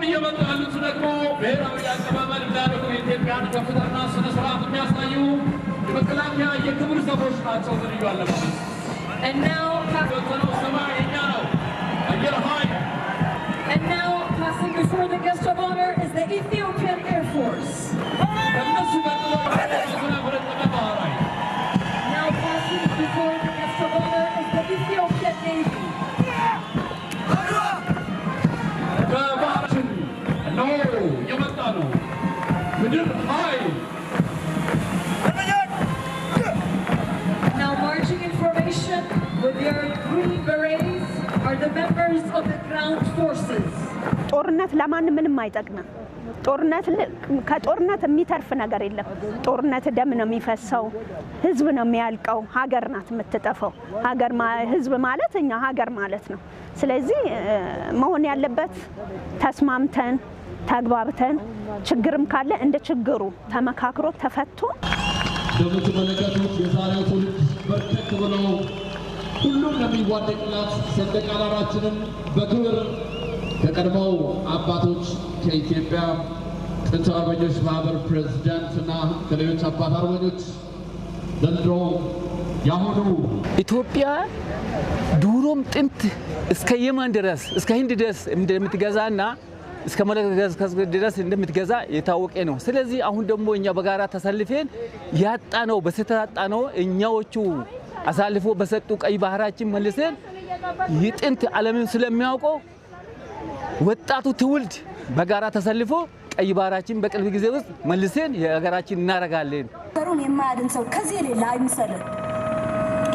እየመጣሉት ደግሞ ብሔራዊ አቀባበል እንዳደረጉ የኢትዮጵያን ከፍታና ስነ ስርዓት የሚያሳዩ የመከላከያ የክብር ዘቦች ናቸው። ዝርዩ አለባበስ And now passing before the guest of honor is the Ethiopian Air Force. Now passing before the guest of honor is the Ethiopian Navy. Now marching in formation with their green berets are the members of the ground forces. ጦርነት ለማን ምንም አይጠቅምም። ከጦርነት የሚተርፍ ነገር የለም። ጦርነት ደም ነው የሚፈሰው፣ ህዝብ ነው የሚያልቀው፣ ሀገር ናት የምትጠፋው። ህዝብ ማለት እኛ ሀገር ማለት ነው። ስለዚህ መሆን ያለበት ተስማምተን ተግባብተን ችግርም ካለ እንደ ችግሩ ተመካክሮ ተፈቶ እንደምትመለከቱት የዛሬው ትውልድ በርከት ብለው ሁሉም ለሚዋደቅላት ሰንደቅ ዓላማችንን በክብር ከቀድሞው አባቶች ከኢትዮጵያ ጥንታዊ አርበኞች ማህበር ፕሬዝዳንትና ከሌሎች አባት አርበኞች ዘንድሮ ያሆኑ ኢትዮጵያ ዱሮም ጥንት እስከ የመን ድረስ እስከ ህንድ ድረስ እንደምትገዛና እስከ መለከስ ድረስ እንደምትገዛ የታወቀ ነው። ስለዚህ አሁን ደግሞ እኛ በጋራ ተሰልፈን ያጣነው በስተታጣነው እኛዎቹ አሳልፎ በሰጡ ቀይ ባህራችን መልሰን ይጥንት ዓለምን ስለሚያውቀው ወጣቱ ትውልድ በጋራ ተሰልፎ ቀይ ባህራችን በቅርብ ጊዜ ውስጥ መልሰን የሀገራችን እናረጋለን። ሀገሩን የማያድን ሰው ከዚህ ሌላ አይምሰልን።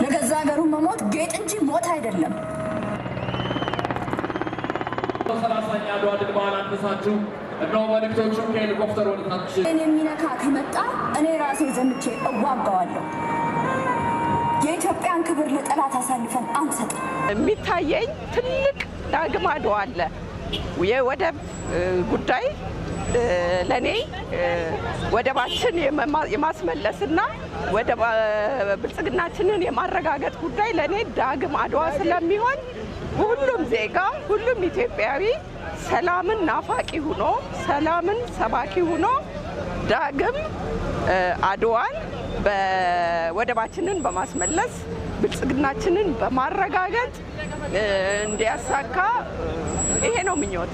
ለገዛ ሀገሩ መሞት ጌጥ እንጂ ሞት አይደለም። ሰላሳኛ አድዋ ድል በዓል አንሳችሁ እነሆ መልእክቶቹ ከሄሊኮፕተር ወደ ታች የሚነካ ከመጣ እኔ ራሴ ዘምቼ እዋጋዋለሁ። የኢትዮጵያን ክብር ለጠላት አሳልፈን አንሰጥም። የሚታየኝ ትልቅ ዳግም አድዋ አለ። የወደብ ጉዳይ ለኔ ወደባችን የማስመለስና ወደብ ብልጽግናችንን የማረጋገጥ ጉዳይ ለኔ ዳግም አድዋ ስለሚሆን ሁሉም ዜጋ ሁሉም ኢትዮጵያዊ ሰላምን ናፋቂ ሆኖ ሰላምን ሰባኪ ሆኖ ዳግም አድዋን በወደባችንን በማስመለስ ብልጽግናችንን በማረጋገጥ እንዲያሳካ ይሄ ነው ምኞቴ።